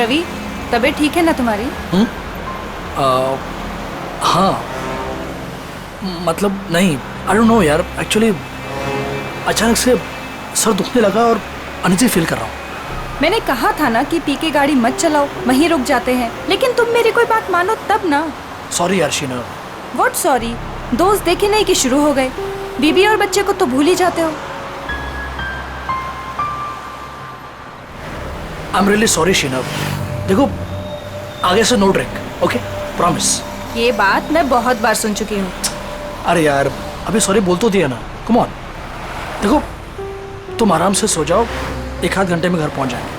रवि, तबीयत ठीक है ना तुम्हारी? हाँ, मतलब नहीं, आई डोंट नो यार, एक्चुअली अचानक से सर दुखने लगा और अनइजी फील कर रहा हूँ। मैंने कहा था ना कि पी के गाड़ी मत चलाओ, वहीं रुक जाते हैं, लेकिन तुम मेरी कोई बात मानो तब ना। सॉरी यार शीना। What sorry? दोस्त देखे नहीं कि शुरू हो गए, बीबी और बच्चे को तो भूल ही जाते हो। I am really sorry Sheena. देखो, आगे से नो ड्रिंक, ओके? प्रॉमिस। ये बात मैं बहुत बार सुन चुकी हूँ। अरे यार, अभी सॉरी बोल तो दिया ना, कम ऑन। देखो, तुम आराम से सो जाओ, 1-8 घंटे में घर पहुंच जाएंगे।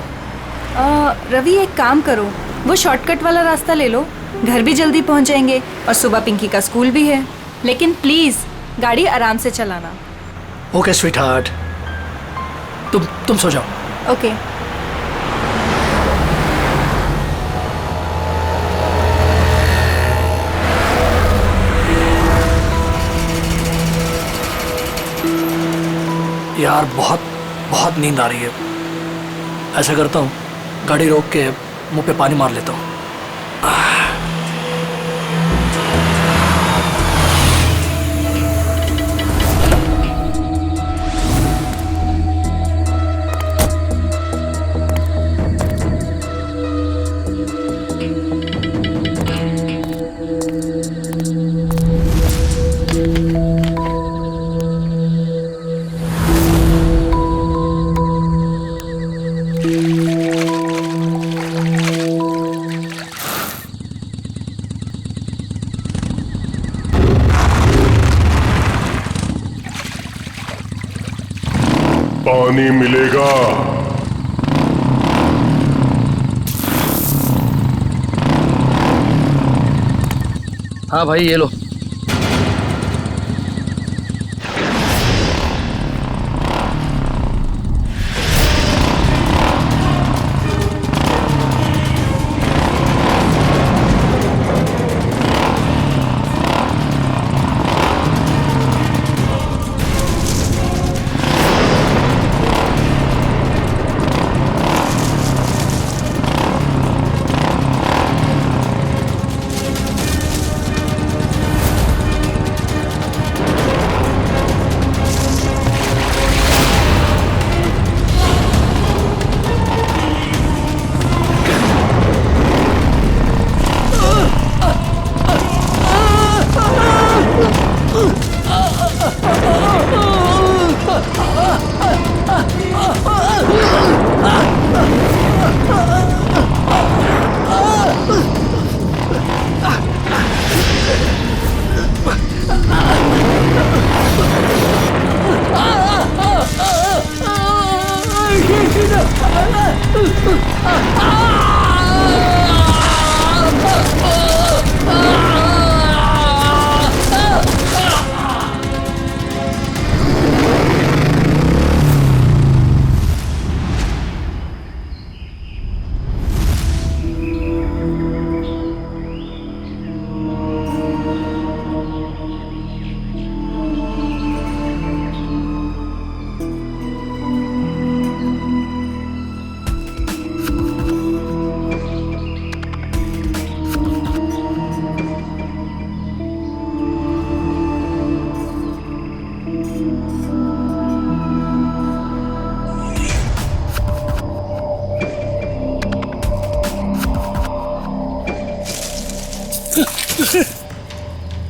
रवि, एक काम करो, वो शॉर्टकट वाला रास्ता ले लो, घर भी जल्दी पहुंच जाएंगे और सुबह पिंकी का स्कूल भी है। लेकिन प्लीज गाड़ी आराम से चलाना। ओके स्वीट हार्ट, तुम सो जाओ। ओके। यार बहुत बहुत नींद आ रही है। ऐसा करता हूँ, गाड़ी रोक के मुंह पे पानी मार लेता हूँ। पानी मिलेगा। हाँ भाई, ये लो।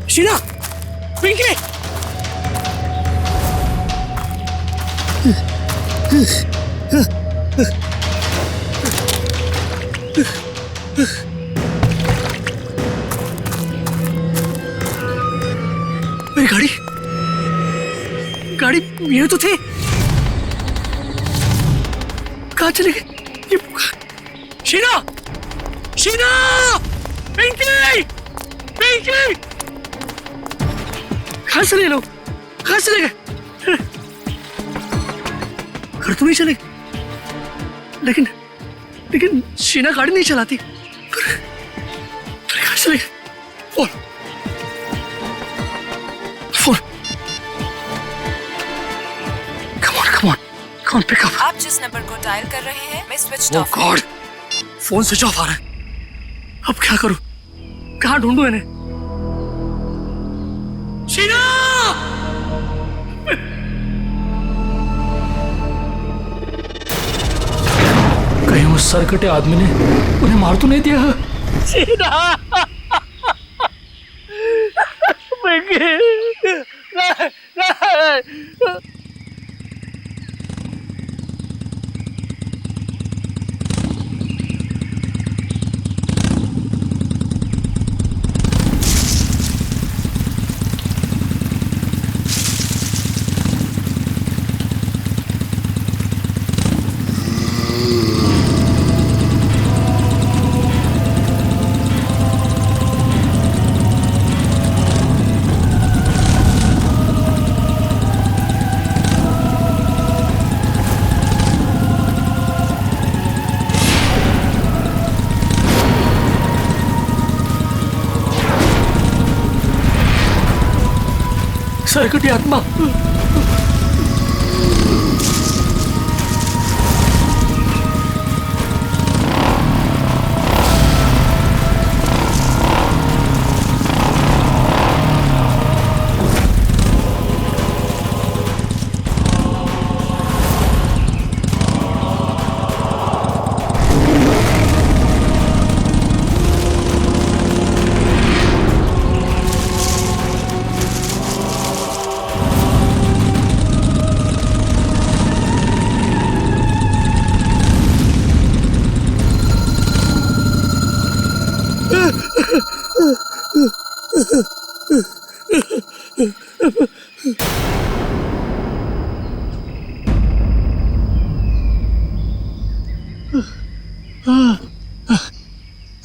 शीना, पिंकी, मेरी गाड़ी ये तो थे, कहाँ चले गए ये? शीना, पिंकी, कहाँ से ले लो, कहाँ से ले गए? घर तो नहीं चले, लेकिन शीना गाड़ी नहीं चलाती, कहाँ से ले गए? Phone, come on, pick up. आप जिस नंबर को डायल कर रहे हैं मैं switch off. God, phone switch off आ रहा है। अब क्या करूं? कहां ढूंढूं इन्हें? शीना! कहीं उस सरकटे आदमी ने उन्हें मार तो नहीं दिया? शीना! सरकटी आत्मा!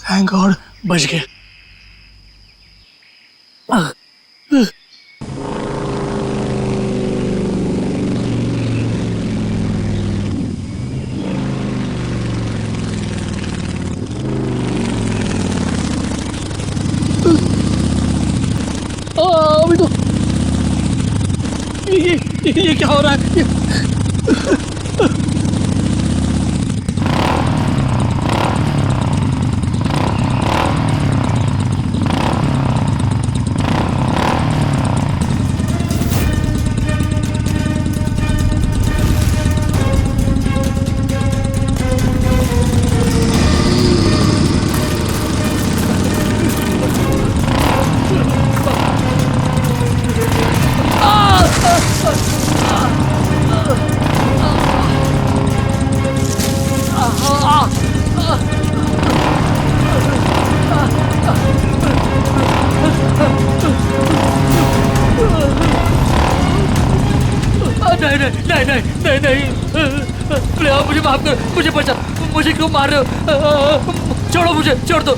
थैंक गॉड, बच गए। अभी तो ये क्या हो रहा है? नहीं, प्लीज मुझे माफ कर, मुझे बचा, मुझे क्यों मार रहे हो? छोड़ो मुझे, छोड़ दो।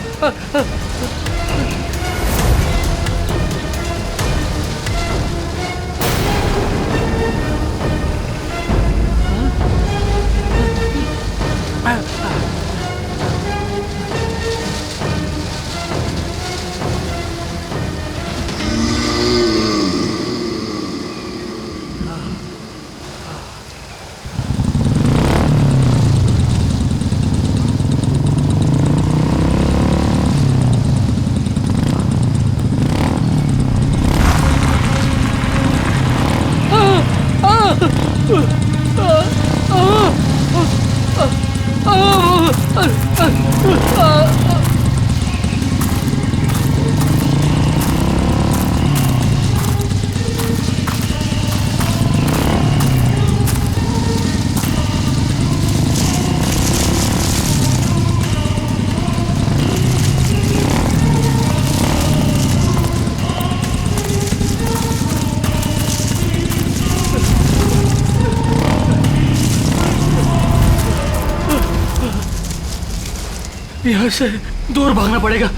यहाँ से दूर भागना पड़ेगा।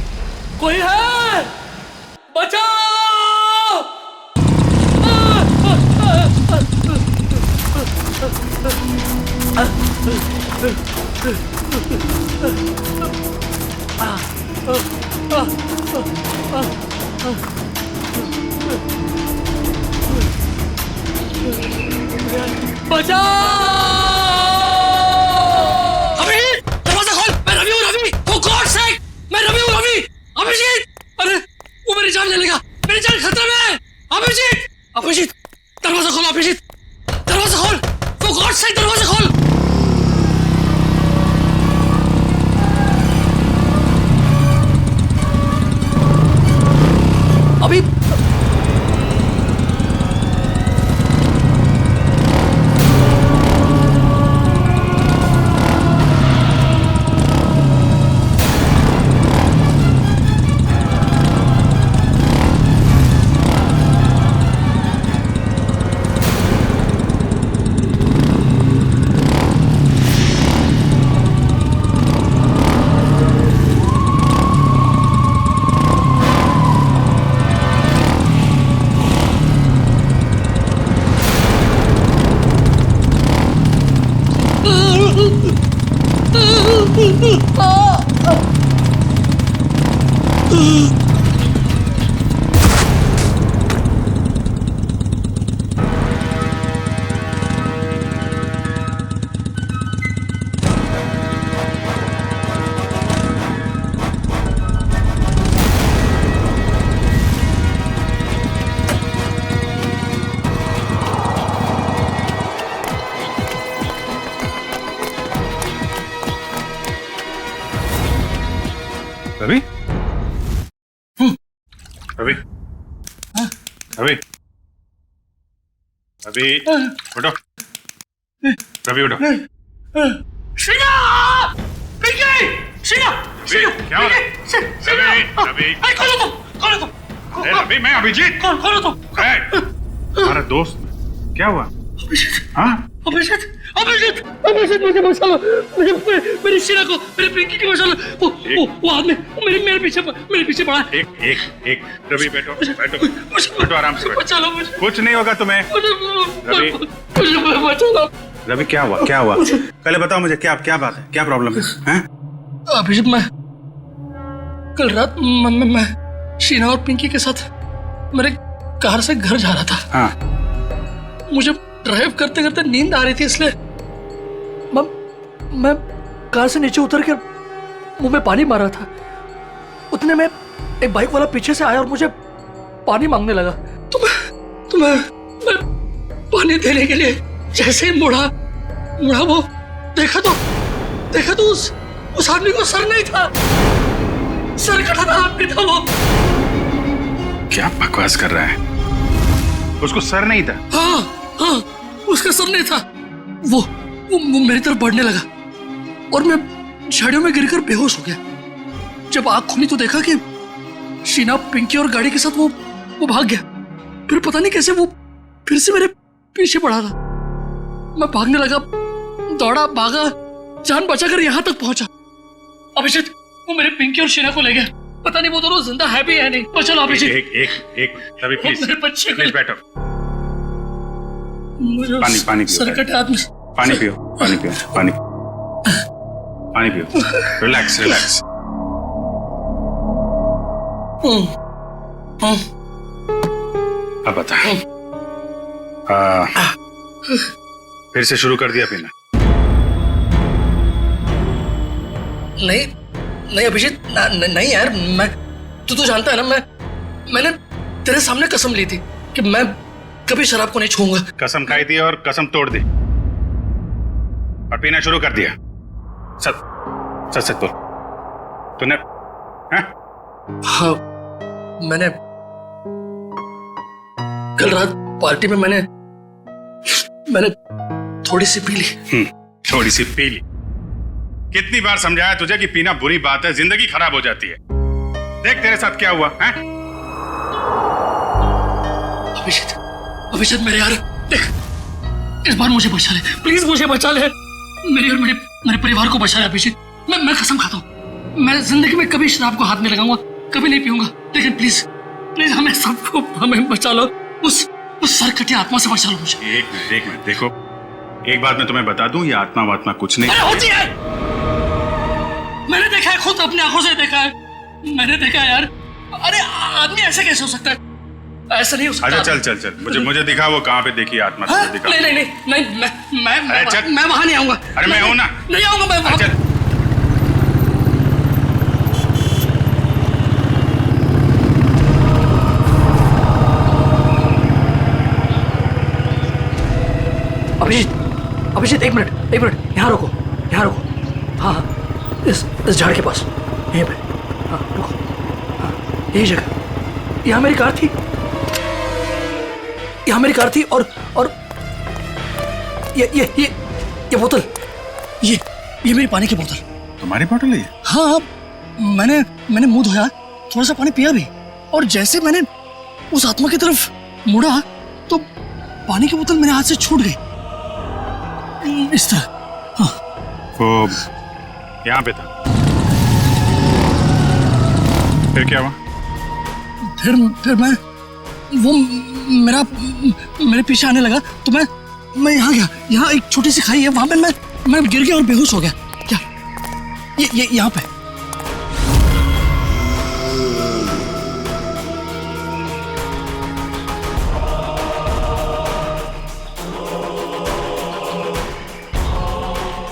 कोई है? बचाओ! बचाओ! अभी दरवाजा खोल, मैं रवि हूँ, रवि। अभिजीत, अरे वो मेरी जान ले लेगा, मेरी जान खतरे में है। अभिजीत, अभिजीत, दरवाजा खोल अभिजीत, दरवाजा खोल, फॉर गॉड्स सेक दरवाजा खोल। अभी रवि, रवि, रवि, रवि, उठो, रवि उठो। शीना, पिंकी, शीना, शीना, क्या हो रहा है? रवि, रवि, खोलो तुम, खोलो तुम। अरे रवि, मैं अभिजीत। खोलो तुम। हमारा दोस्त, क्या हुआ? अभिजीत, हाँ? अभिजीत, अभिजीत, अभिजीत, मुझे बचा लो, मेरी शीना को, मेरी पिंकी को बचा लो। वो आदमी मेरे पीछे पड़ा है। एक, रवि बैठो, बैठो आराम से बैठो। बचा लो मुझे, कुछ नहीं होगा तुम्हें। रवि, मुझे बचा लो। रवि क्या हुआ? क्या हुआ? पहले बताओ मुझे, क्या बात है? क्या प्रॉब्लम है? हैं? अभिजीत, मैं कल रात मैं शीना और पिंकी के साथ मेरे कार से घर जा रहा था। हाँ। मुझे ड्राइव करते करते नींद आ रही थी, इसलिए मैं कार से नीचे उतर कर मुंह में पानी मार रहा था। उतने में एक बाइक वाला पीछे से आया और मुझे पानी मांगने लगा। तो मैं पानी देने के लिए जैसे ही मुड़ा वो देखा तो उस आदमी को सर नहीं था, सर कटा आदमी था वो। क्या बकवास कर रहा है? उसको सर नहीं था? हाँ, उसका सर नहीं था। वो मेरी तरफ बढ़ने लगा और मैं झाड़ियों में गिरकर बेहोश हो गया। जब आंख खुली तो देखा कि शीना, पिंकी और गाड़ी के साथ वो भाग गया। फिर पता नहीं कैसे वो फिर से मेरे पीछे पड़ा था। मैं भागने लगा, दौड़ा, भागा, जान बचाकर यहाँ तक पहुंचा। अभिजीत, वो मेरे पिंकी और शीना को ले गया। पता नहीं वो दोनों जिंदा है भी या नहीं। तो चलो अभिजीत। एक, रवि प्लीज, मेरे बच्चे प्लीज बैठो। पानी पियो। सर कटे आदमी। पानी पियो। रिलैक्स। अब बता, फिर से शुरू कर दिया पीना? नहीं अभिजीत, नहीं यार, मैं तू तो जानता है ना, मैंने तेरे सामने कसम ली थी कि मैं कभी शराब को नहीं छूऊंगा। कसम खाई थी और कसम तोड़ दी और पीना शुरू कर दिया। सच बोल, तूने? हाँ, मैंने कल रात पार्टी में मैंने थोड़ी सी पी ली। थोड़ी सी पी ली? कितनी बार समझाया तुझे कि पीना बुरी बात है, जिंदगी खराब हो जाती है। देख तेरे साथ क्या हुआ है? अभिजीत मेरे यार, देख, इस बार मुझे बचा ले, प्लीज मुझे बचा ले। मेरी और मेरे परिवार को बचा ले अभिजीत। मैं कसम खाता हूँ, मैं जिंदगी में कभी शराब को हाथ नहीं लगाऊंगा, कभी नहीं पीऊंगा। लेकिन प्लीज हमें बचा लो, उस सरकटी आत्मा से बचा लो मुझे। एक मिनट देखो, एक बात मैं तुम्हें बता दूं, ये आत्मा वात्मा कुछ नहीं होती है। मैंने देखा है, खुद अपनी आंखों से देखा है, मैंने देखा है यार। अरे आदमी ऐसे कैसे हो सकता है? ऐसा नहीं हो सकता। अच्छा चल, मुझे दिखा वो कहाँ पे देखी आत्मा। दिखा। नहीं, मैं वहां नहीं आऊंगा। अरे मैं हूं ना। नहीं आऊंगा मैं वहां। अभिजीत एक मिनट यहाँ रुको। हाँ हाँ, इस झाड़ के पास, यहीं पे। हाँ रुको, हाँ यही जगह। यहाँ मेरी कार थी और ये बोतल, ये मेरी पानी की बोतल। तुम्हारी बोतल है ये? हाँ, मैंने मुंह धोया, थोड़ा सा पानी पिया भी, और जैसे मैंने उस आत्मा की तरफ मुड़ा तो पानी की बोतल मेरे हाथ से छूट गई, इस तरह। हाँ, वो यहाँ पे था, फिर क्या हुआ? फिर मैं वो मेरे पीछे आने लगा तो मैं यहाँ गया। यहाँ एक छोटी सी खाई है, वहां पे मैं गिर गया और बेहोश हो गया। क्या ये यहाँ पे?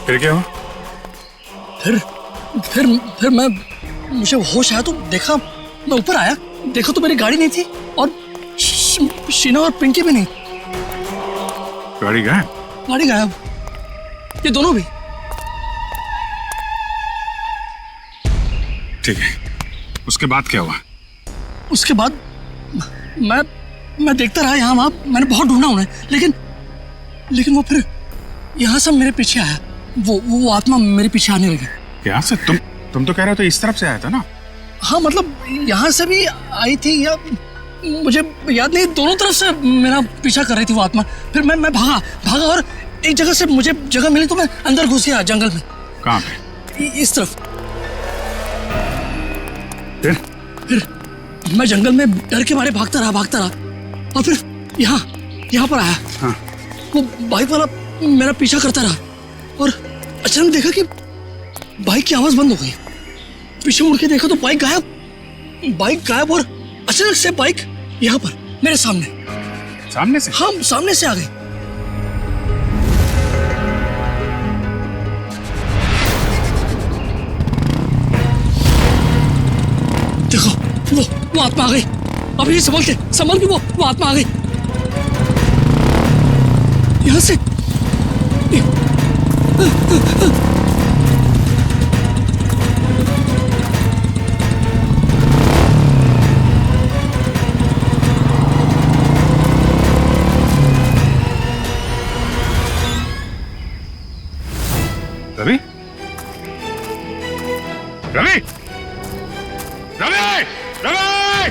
फिर क्या हुआ? फिर मुझे होश आया तो देखा, मैं ऊपर आया, देखा तो मेरी गाड़ी नहीं थी और शीना और पिंकी भी नहीं। गाड़ी गायब? ये दोनों भी। ठीक है, उसके बाद क्या हुआ? उसके बाद मैं देखता रहा यहाँ वहाँ, मैंने बहुत ढूंढा उन्हें, लेकिन वो फिर यहाँ से मेरे पीछे आया। वो आत्मा मेरे पीछे आने लगी। यहाँ से? तुम तो कह रहे हो तो इस तरफ से आया था ना? हाँ, मतलब यहाँ से भी आई थी या मुझे याद नहीं, दोनों तरफ से मेरा पीछा कर रही थी वो आत्मा। फिर मैं भागा और एक जगह से मुझे जगह मिली तो मैं अंदर घुस गया जंगल में। कहाँ पे? इस तरफ। फिर मैं जंगल में डर के मारे भागता रहा और फिर यहाँ पर आया। हाँ। वो बाइक वाला मेरा पीछा करता रहा और अचानक देखा कि बाइक की आवाज बंद हो गई। पीछे मुड़ के देखा तो बाइक गायब और अचानक से बाइक यहाँ पर मेरे सामने से? हाँ, सामने से आ गई। देखो वो आत्मा आ गई। अभी संभल के वो आत्मा आ गई यहाँ से। रवि? रवि! रवि! रवि!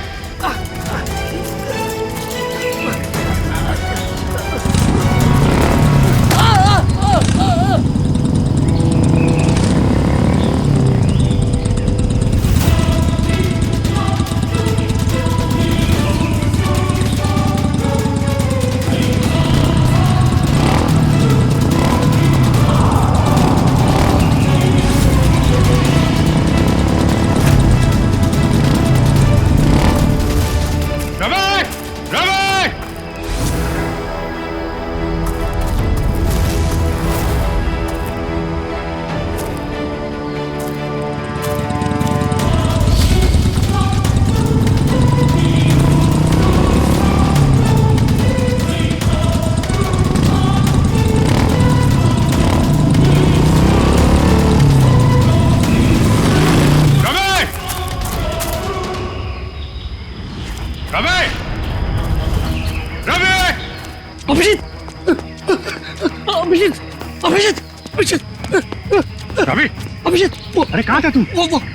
अभिषेक, अरे कहाँ था तू?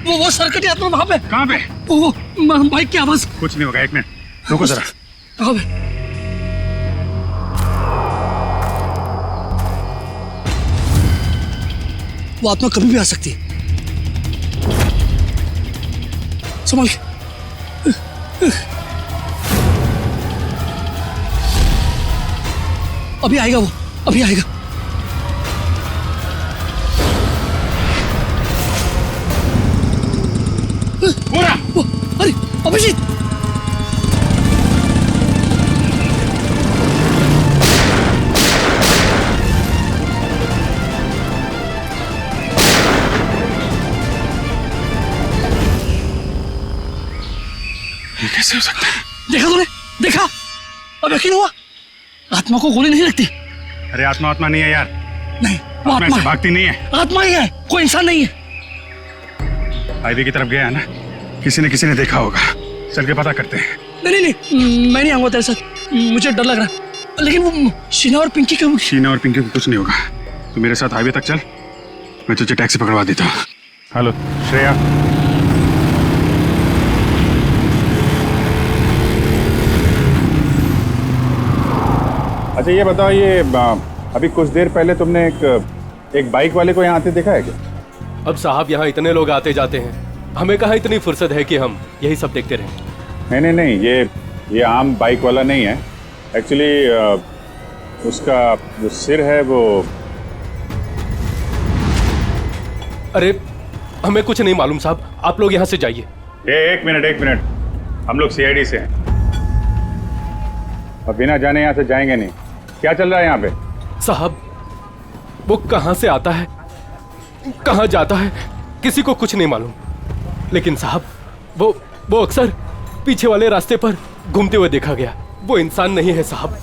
वो सर्कट आत्मा वहाँ पे। कहाँ पे? वो बाइक की आवाज। कुछ नहीं होगा, एक मिनट रुको जरा। हाँ बे। वो आत्मा कभी भी आ सकती है, संभल के। अभी आएगा वो, अभी आएगा। पूरा। अरे अभिजीत, ये कैसे हो सकता है? देखा तूने? देखा? अब यकीन हुआ? आत्मा को गोली नहीं लगती, अरे आत्मा आत्मा नहीं है यार, नहीं वो आत्मा आत्मा ऐसे है, भागती नहीं है। आत्मा ही है, कोई इंसान नहीं है। हाईवे की तरफ गया है ना, किसी ने देखा होगा। चल के पता करते हैं। नहीं नहीं नहीं, मैं नहीं आऊंगा तेरे साथ, मुझे डर लग रहा है। लेकिन वो शीना और पिंकी का शीना और पिंकी को कुछ नहीं होगा। तू मेरे साथ हाईवे तक चल, मैं तुझे टैक्सी पकड़वा देता हूँ। हेलो श्रेया, अच्छा ये बताओ, ये अभी कुछ देर पहले तुमने एक बाइक वाले को यहाँ आते देखा है क्या? अब साहब यहाँ इतने लोग आते जाते हैं, हमें कहाँ इतनी फुर्सत है कि हम यही सब देखते रहें। नहीं नहीं नहीं, ये आम बाइक वाला नहीं है। एक्चुअली उसका जो सिर है वो... अरे हमें कुछ नहीं मालूम साहब, आप लोग यहाँ से जाइए। एक मिनट, हम लोग सीआईडी से हैं और बिना जाने यहाँ से जाएंगे नहीं। क्या चल रहा है यहाँ पे? साहब वो कहाँ से आता है, कहाँ जाता है, किसी को कुछ नहीं मालूम। लेकिन साहब वो अक्सर पीछे वाले रास्ते पर घूमते हुए देखा गया। वो इंसान नहीं है साहब,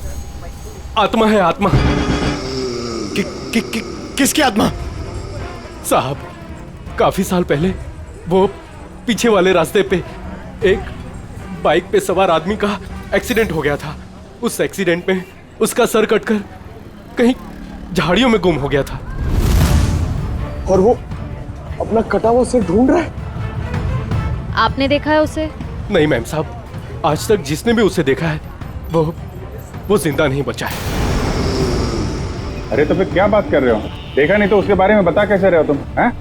आत्मा है, आत्मा। किसकी आत्मा? साहब काफी साल पहले वो पीछे वाले रास्ते पे एक बाइक पे सवार आदमी का एक्सीडेंट हो गया था। उस एक्सीडेंट में उसका सर कटकर कहीं झाड़ियों में गुम हो गया था। और वो अपना कटा हुआ सिर ढूंढ रहा है। आपने देखा है उसे? नहीं मैम साहब, आज तक जिसने भी उसे देखा है वो जिंदा नहीं बचा है। अरे तो फिर क्या बात कर रहे हो? देखा नहीं तो उसके बारे में बता कैसे रहे हो तुम? हैं?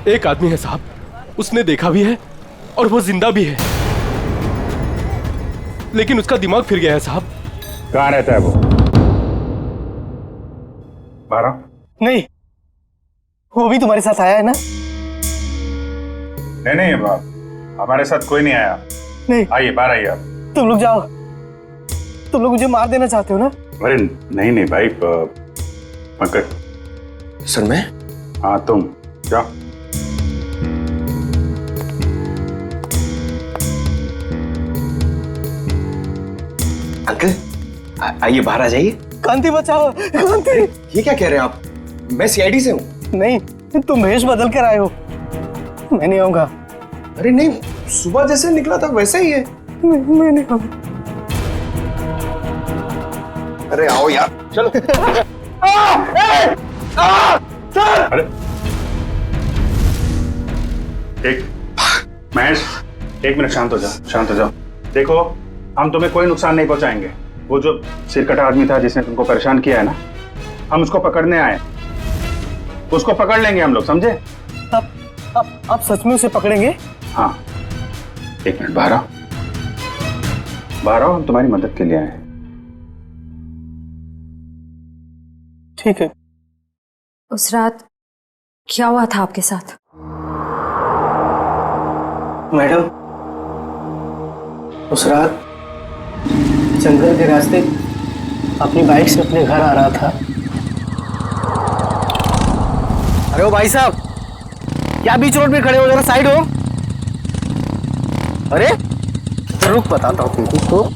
एक आदमी है साहब, उसने देखा भी है और वो जिंदा भी है, लेकिन उसका दिमाग फिर गया है साहब। कहाँ रहता है वो? 12? नहीं, वो भी तुम्हारे साथ आया है ना? नहीं बाप, हमारे साथ कोई नहीं आया। नहीं, आइए बाहर आइए आप। तुम लोग जाओ। तुम लोग मुझे मार देना चाहते हो ना? अरे नहीं भाई, पंकज। सर मैं? हाँ तुम जाओ। अंकल आइए बाहर आ जाइए। कांति बचाओ, कांति। ये क्या कह रहे हैं आप? मैं सीआईडी से हूँ। नहीं, तुम भेष बदल कर आए हो। मैं नहीं आऊंगा। अरे नहीं, सुबह जैसे निकला था वैसा ही है। मैं नहीं आऊंगा। अरे आओ यार, चलो। अरे एक महेश, 1 मिनट शांत हो जाओ। देखो, हम तुम्हें कोई नुकसान नहीं पहुंचाएंगे। वो जो सिरकटा आदमी था जिसने तुमको परेशान किया है ना, हम उसको पकड़ने आए। उसको पकड़ लेंगे हम लोग, समझे? आप सच में उसे पकड़ेंगे? हाँ, 1 मिनट बाहर आओ, हम तुम्हारी मदद के लिए आए हैं। ठीक है। उस रात क्या हुआ था आपके साथ? मैडम, उस रात जंगल के रास्ते अपनी बाइक से अपने घर आ रहा था। अरे ओ भाई साहब, क्या बीच रोड पे खड़े हो? जरा साइड हो। अरे रुक, बताता हूँ तुमको।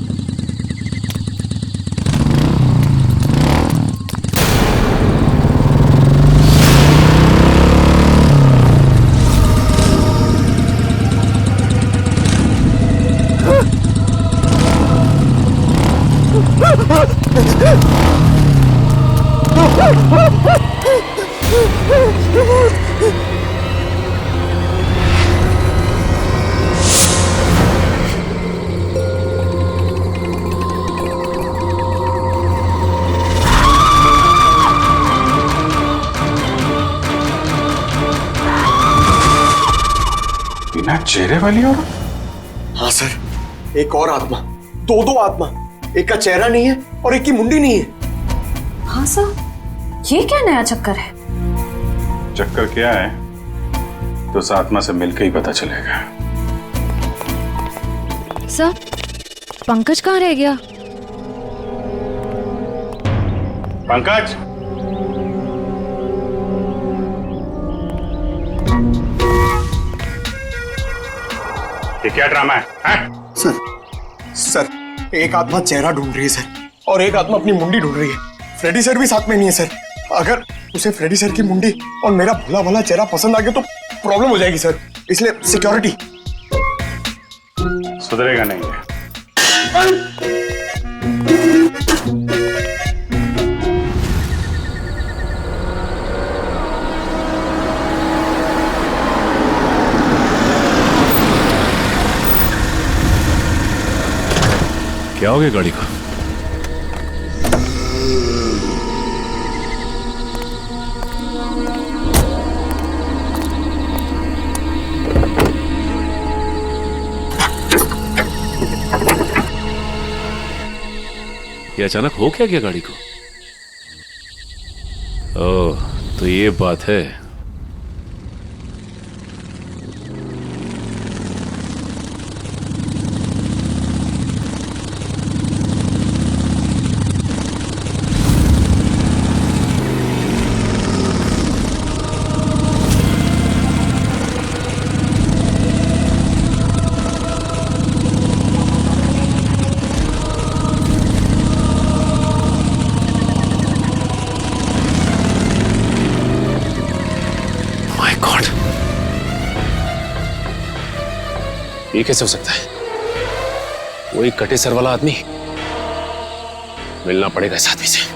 बिना चेहरे वाली और? हाँ सर, एक और आत्मा, दो आत्मा। एक का चेहरा नहीं है और एक की मुंडी नहीं है। हाँ सर, ये क्या नया चक्कर है? चक्कर क्या है तो उस आत्मा से मिलकर ही पता चलेगा। सर, पंकज कहाँ रह गया? पंकज, ये क्या ड्रामा है? सर एक आत्मा चेहरा ढूंढ रही है सर, और एक आत्मा अपनी मुंडी ढूंढ रही है। फ्रेडी सर भी साथ में नहीं है सर। अगर उसे फ्रेडी सर की मुंडी और मेरा भोला भला चेहरा पसंद आ गया तो प्रॉब्लम हो जाएगी सर, इसलिए सिक्योरिटी। सुधरेगा नहीं है। क्या हो गया गाड़ी को? ये अचानक हो क्या गया गाड़ी को? ओह, तो ये बात है। ये कैसे हो सकता है? वो एक कटे सर वाला आदमी, मिलना पड़ेगा इस आदमी से।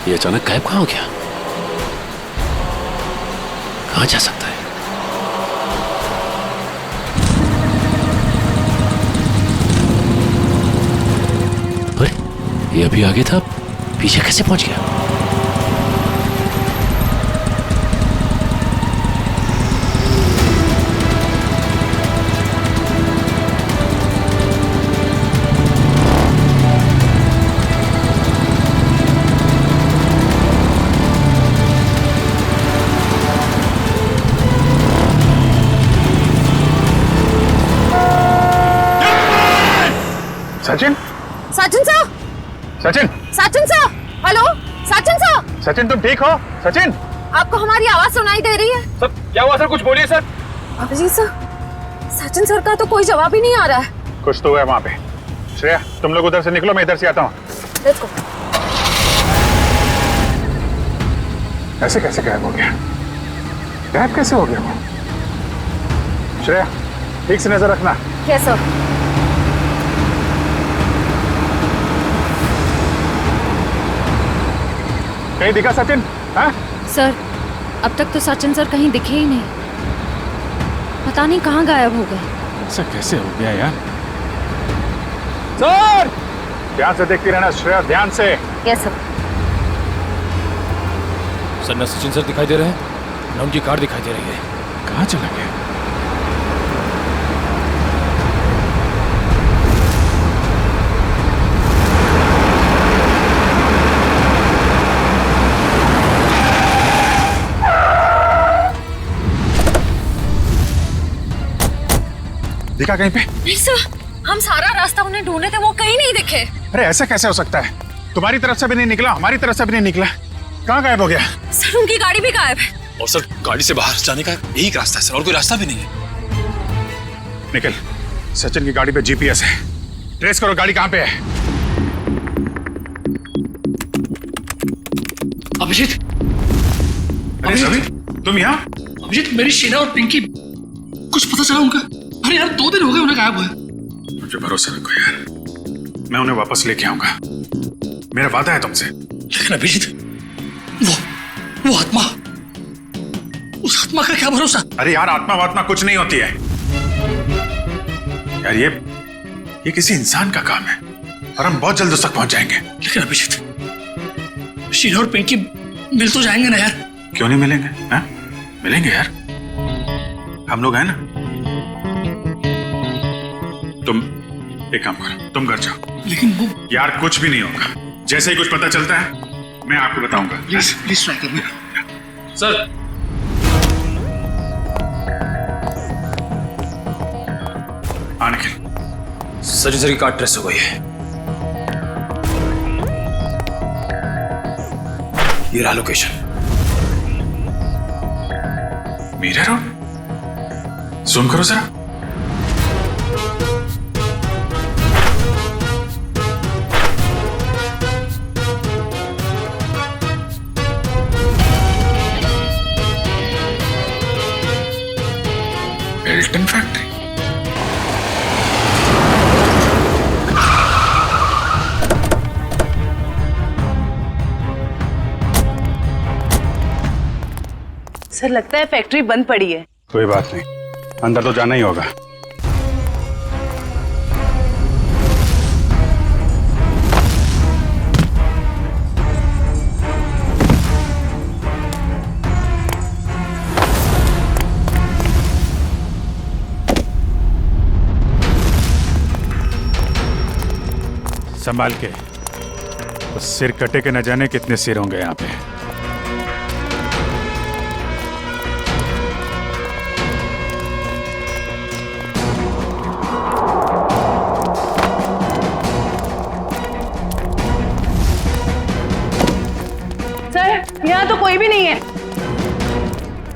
ये अचानक गायब कहां हो गया? कहां जा सकता है? अरे, ये अभी आगे था, पीछे कैसे पहुंच गया? Sachin, Sachin sir, Sachin, Sachin sir, hello, Sachin sir, Sachin तुम ठीक हो? सचिन, आपको हमारी आवाज सुनाई दे रही है? सर क्या हुआ सर, कुछ बोलिए सर। अभिजीत सर, सचिन सर का तो कोई जवाब ही नहीं आ रहा है। कुछ तो है वहां पे। श्रेया तुम लोग उधर से निकलो, मैं इधर से आता हूँ। Let's go. ऐसे कैसे गायब हो गया? गायब कैसे हो गया वो? श्रेया ठीक से नजर रखना। Yes sir. कहीं दिखा सचिन? हाँ? सर, अब तक तो सचिन सर कहीं दिखे ही नहीं। पता नहीं कहाँ गायब हो गए। ऐसा कैसे हो गया यार? सर ध्यान से देखती रहना श्रेया, ध्यान से। Yes sir. सर न सचिन सर दिखाई दे रहे हैं, न उनकी कार दिखाई दे रही है। कहाँ चला गया? दिखा कहीं पे? नहीं सर, हम सारा रास्ता उन्हें ढूंढे थे, वो कहीं नहीं दिखे। अरे ऐसा कैसे हो सकता है? तुम्हारी तरफ से भी नहीं निकला, हमारी तरफ से भी नहीं निकला, कहाँ गायब हो गया? सर उनकी गाड़ी भी गायब है। और सर गाड़ी से बाहर जाने का यही रास्ता है सर, और कोई रास्ता भी नहीं है। निकल, सचिन की गाड़ी पे जीपीएस है, ट्रेस करो गाड़ी कहाँ पे है। अभिजीत, अभिजीत तुम यहाँ? अभिजीत मेरी शीना और पिंकी, कुछ पता चला उनका? अरे यार 2 दिन हो गए उन्हें गायब हुए। मुझे भरोसा रखो यार, मैं उन्हें वापस लेके आऊंगा, मेरा वादा है तुमसे। लेकिन अभिजीत, वो आत्मा, उस आत्मा का क्या भरोसा? अरे यार आत्मा वात्मा कुछ नहीं होती है यार, ये किसी इंसान का काम है और हम बहुत जल्द उस तक पहुंच जाएंगे। लेकिन अभिजीत, शीना और पिंकी मिल तो जाएंगे ना यार? क्यों नहीं मिलेंगे? हाँ? मिलेंगे यार, हम लोग हैं ना। तुम एक काम करो, तुम घर जाओ। लेकिन वो यार कुछ भी नहीं होगा, जैसे ही कुछ पता चलता है मैं आपको बताऊंगा। प्लीज ट्राई करना। सर हाँ निखिल, सचिन सर की कार ट्रेस हो गई है। ये रहा लोकेशन, मीरा रोड। जूम करो जरा। Elton factory. सर लगता है फैक्ट्री बंद पड़ी है। कोई बात नहीं, अंदर तो जाना ही होगा। संभाल के, उस सिर कटे के न जाने कितने सिर होंगे यहाँ पे। सर यहाँ तो कोई भी नहीं है।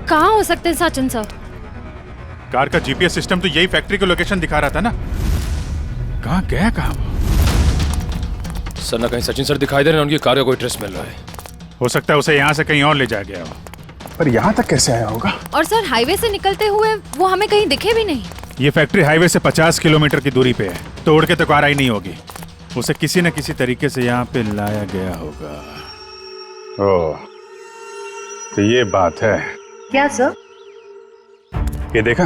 कहाँ हो सकते हैं सचिन सर? कार का जीपीएस सिस्टम तो यही फैक्ट्री की लोकेशन दिखा रहा था ना। कहाँ गया कहाँ? सर ना कहीं सचिन सर दिखाई दे रहे हैं, उनकी कार का कोई ट्रेस मिल रहा है। हो सकता है उसे यहाँ से कहीं और ले जाया गया हो। पर यहाँ तक कैसे आया होगा? और सर हाईवे से निकलते हुए वो हमें कहीं दिखे भी नहीं। ये फैक्ट्री हाईवे से 50 किलोमीटर की दूरी पे है, तो उड़ के तो कार आई नहीं होगी। उसे किसी न किसी तरीके से यहाँ पे लाया गया होगा। ओह, तो ये बात है। क्या सर? ये देखा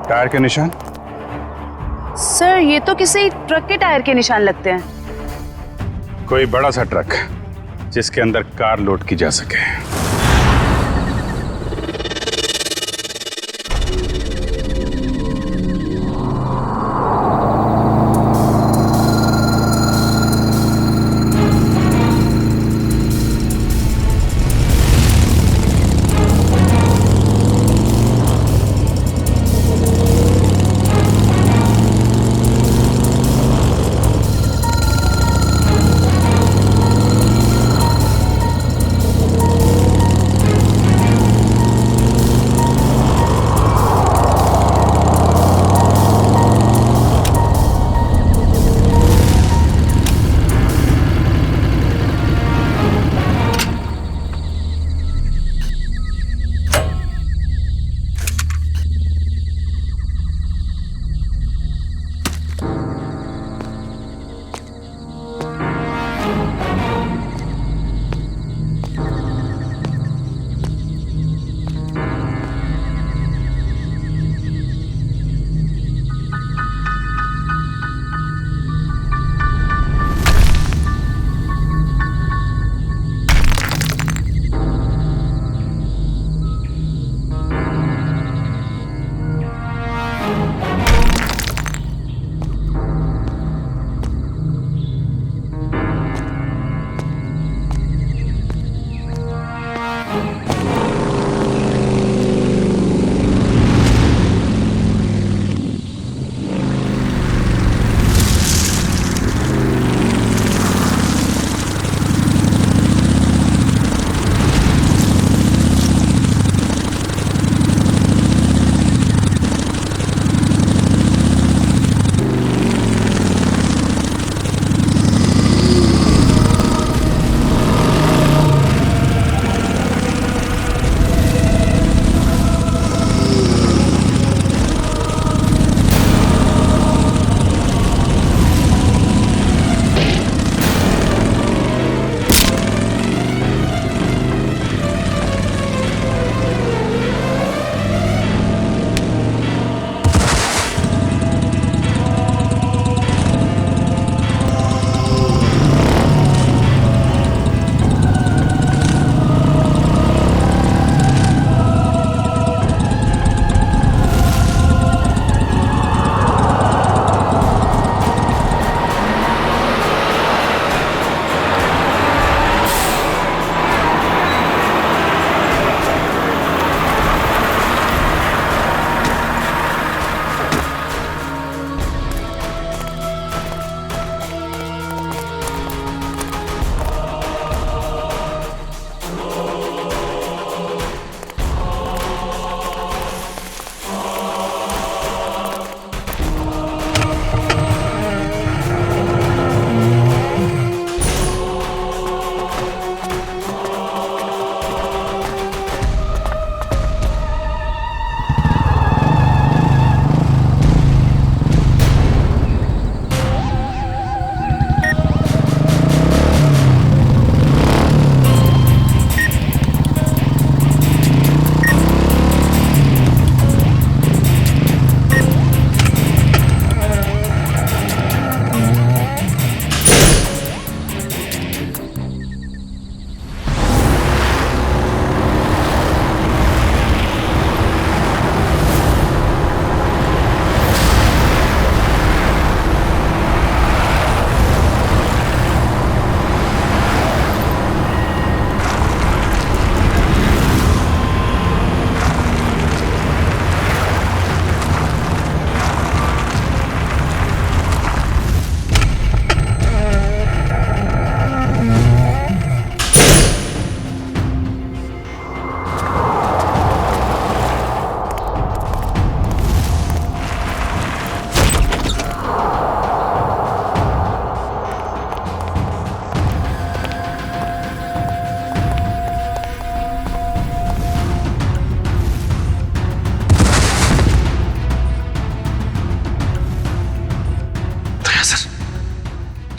टायर के निशान? सर ये तो किसी ट्रक के टायर के निशान लगते हैं। कोई बड़ा सा ट्रक जिसके अंदर कार लोड की जा सके।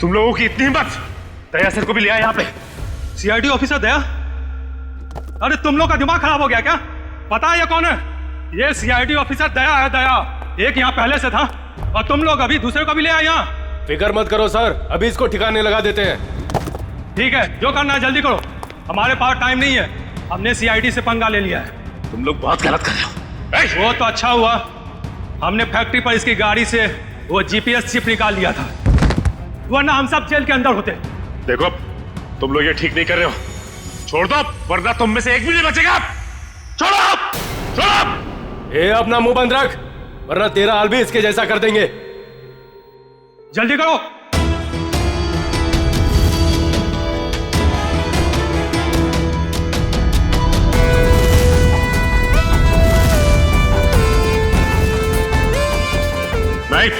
तुम लोगों की इतनी हिम्मत, दया सर को भी लिया यहाँ पे। सीआईडी ऑफिसर दया? अरे तुम लोग का दिमाग खराब हो गया क्या? पता है ये कौन है? ये सीआईडी ऑफिसर दया है, दया। एक यहाँ पहले से था और तुम लोग अभी दूसरे को भी ले आए यहाँ। फिक्र मत करो सर, अभी इसको ठिकाने लगा देते हैं। ठीक है, जो करना है जल्दी करो, हमारे पास टाइम नहीं है। हमने सीआईडी से पंगा ले लिया है। तुम लोग बहुत गलत कर रहे हो। वो तो अच्छा हुआ हमने फैक्ट्री पर इसकी गाड़ी से वो जीपीएस चिप निकाल लिया था, वरना हम सब जेल के अंदर होते। देखो तुम लोग ये ठीक नहीं कर रहे हो, छोड़ दो वरना तुम में से एक भी नहीं बचेगा। छोड़ो, छोड़ो। ए अपना मुंह बंद रख, वरना तेरा हाल भी इसके जैसा कर देंगे। जल्दी करो। माइक,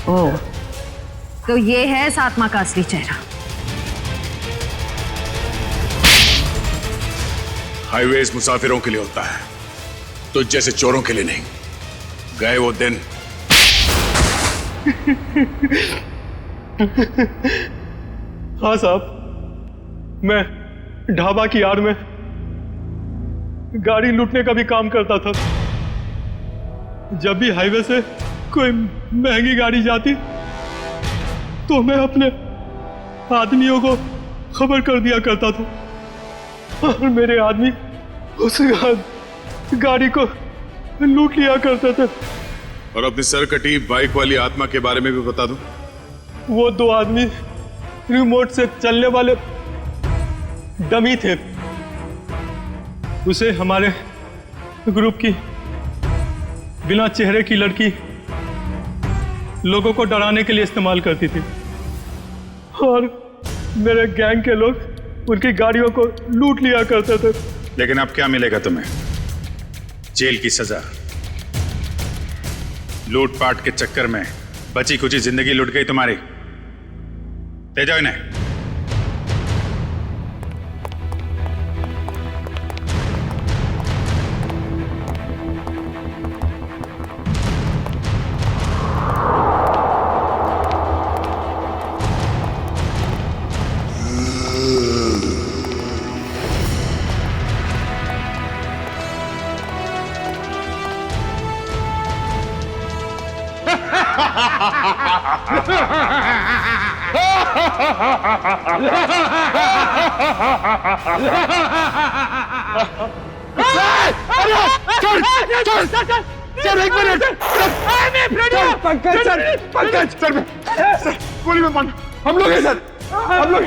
ओह, तो ये है इस आत्मा का असली चेहरा। हाईवेज मुसाफिरों के लिए होता है, तो जैसे चोरों के लिए नहीं। गए वो दिन। हाँ साहब, मैं ढाबा की आड़ में गाड़ी लूटने का भी काम करता था। जब भी हाईवे से कोई महंगी गाड़ी जाती तो मैं अपने आदमियों को खबर कर दिया करता था और मेरे आदमी उस गाड़ी को लूट लिया करते थे। और अपनी सरकटी बाइक वाली आत्मा के बारे में भी बता दूं। वो दो आदमी रिमोट से चलने वाले डमी थे। उसे हमारे ग्रुप की बिना चेहरे की लड़की लोगों को डराने के लिए इस्तेमाल करती थी और मेरे गैंग के लोग उनकी गाड़ियों को लूट लिया करते थे। लेकिन अब क्या मिलेगा तुम्हें? जेल की सजा। लूटपाट के चक्कर में बची कुची जिंदगी लुट गई तुम्हारी। ले जाओ इन्हें। सर एक मिनट पंकज सर गोली में मार हम लोग हैं सर हम लोग